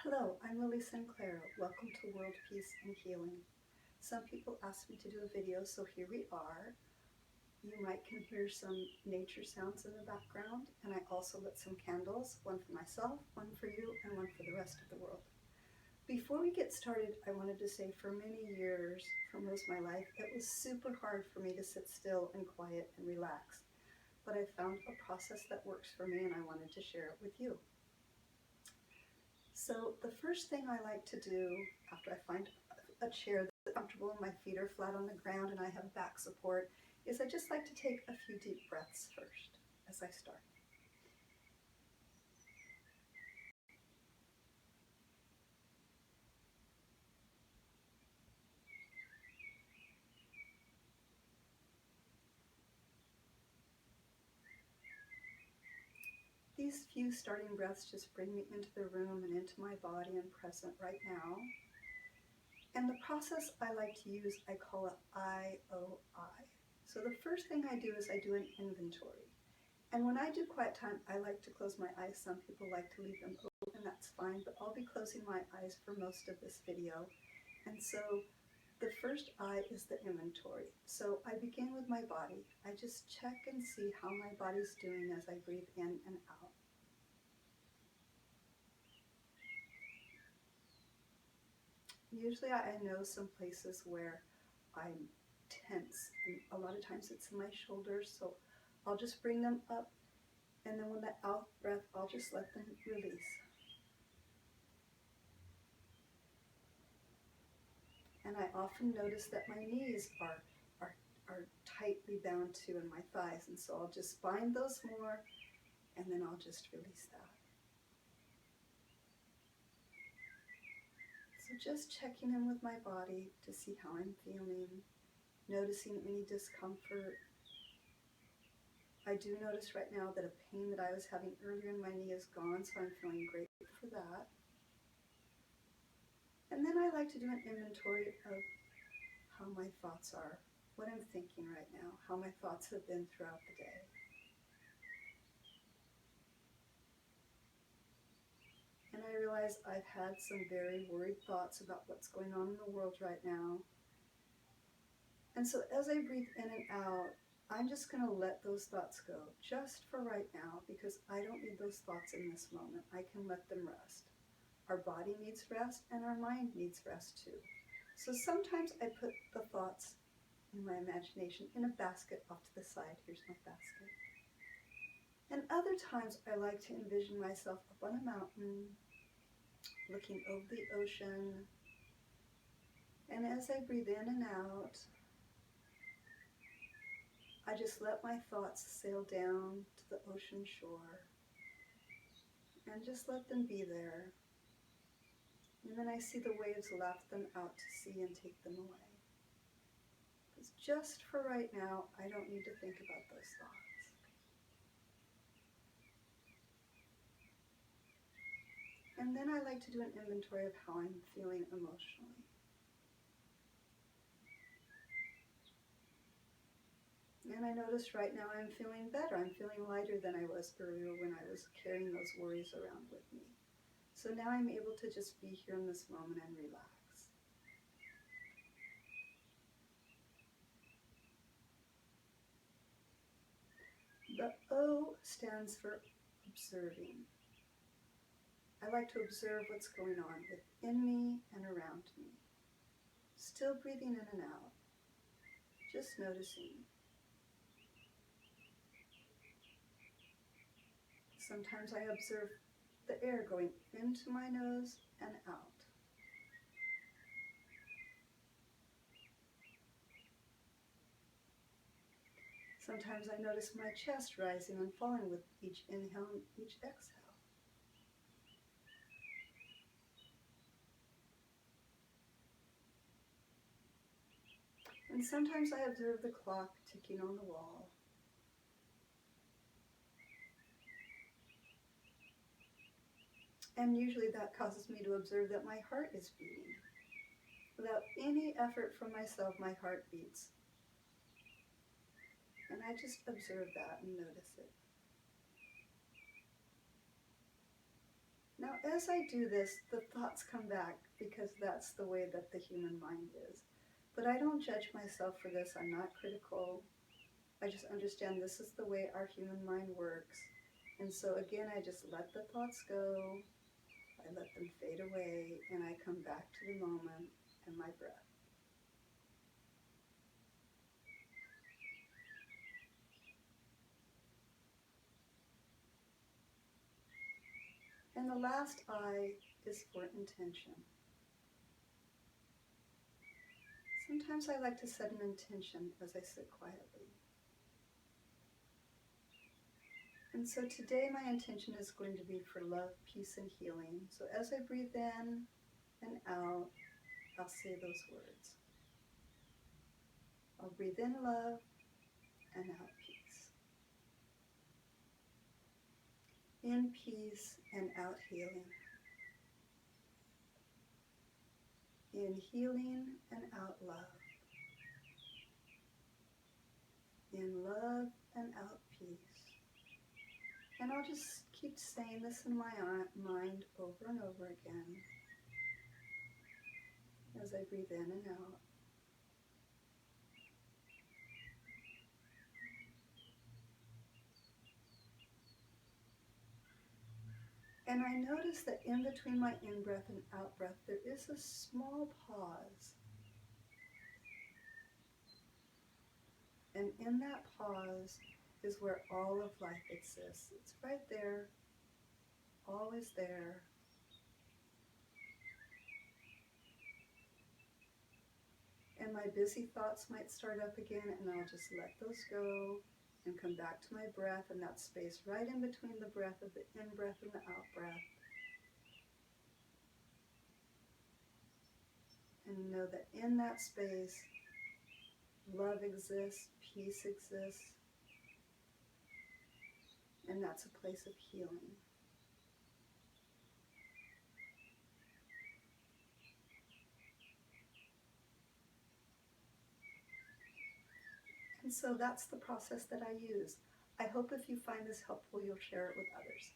Hello, I'm Lily Sinclair. Welcome to World Peace and Healing. Some people asked me to do a video, so here we are. You might can hear some nature sounds in the background, and I also lit some candles, one for myself, one for you, and one for the rest of the world. Before we get started, I wanted to say for many years, for most of my life, it was super hard for me to sit still and quiet and relax. But I found a process that works for me, and I wanted to share it with you. So the first thing I like to do after I find a chair that's comfortable and my feet are flat on the ground and I have back support is I just like to take a few deep breaths first as I start. These few starting breaths just bring me into the room and into my body and present right now. And the process I like to use, I call it IOI. So the first thing I do is I do an inventory. And when I do quiet time, I like to close my eyes. Some people like to leave them open, that's fine, but I'll be closing my eyes for most of this video. And so the first I is the inventory. So I begin with my body. I just check and see how my body's doing as I breathe in and out. Usually I know some places where I'm tense, and a lot of times it's in my shoulders, so I'll just bring them up, and then with that out breath, I'll just let them release. And I often notice that my knees are tightly bound too, and my thighs, and so I'll just bind those more, and then I'll just release that. So just checking in with my body to see how I'm feeling, noticing any discomfort. I do notice right now that a pain that I was having earlier in my knee is gone, so I'm feeling grateful for that. And then I like to do an inventory of how my thoughts are, what I'm thinking right now, how my thoughts have been throughout the day. And I realize I've had some very worried thoughts about what's going on in the world right now. And so as I breathe in and out, I'm just going to let those thoughts go just for right now, because I don't need those thoughts in this moment. I can let them rest. Our body needs rest and our mind needs rest too. So sometimes I put the thoughts in my imagination in a basket off to the side. Here's my basket. And other times I like to envision myself up on a mountain, looking over the ocean. And as I breathe in and out, I just let my thoughts sail down to the ocean shore and just let them be there. And then I see the waves lap them out to sea and take them away. Because just for right now, I don't need to think about those thoughts. And then I like to do an inventory of how I'm feeling emotionally. And I notice right now I'm feeling better. I'm feeling lighter than I was earlier when I was carrying those worries around with me. So now I'm able to just be here in this moment and relax. The O stands for observing. I like to observe what's going on within me and around me. Still breathing in and out. Just noticing. Sometimes I observe the air going into my nose and out. Sometimes I notice my chest rising and falling with each inhale and each exhale. And sometimes I observe the clock ticking on the wall. And usually that causes me to observe that my heart is beating. Without any effort from myself, my heart beats. And I just observe that and notice it. Now, as I do this, the thoughts come back because that's the way that the human mind is. But I don't judge myself for this. I'm not critical. I just understand this is the way our human mind works. And so again, I just let the thoughts go. I let them fade away, and I come back to the moment and my breath. And the last I is for intention. Sometimes I like to set an intention as I sit quietly. And so today my intention is going to be for love, peace, and healing. So as I breathe in and out, I'll say those words. I'll breathe in love and out peace. In peace and out healing. In healing and out love. In love and out peace. And I'll just keep saying this in my mind over and over again as I breathe in and out. And I notice that in between my in-breath and out-breath, there is a small pause. And in that pause is where all of life exists. It's right there, always there. And my busy thoughts might start up again, and I'll just let those go and come back to my breath and that space right in between the breath of the in-breath and the out-breath. And know that in that space, love exists, peace exists, and that's a place of healing. And so that's the process that I use. I hope if you find this helpful, you'll share it with others.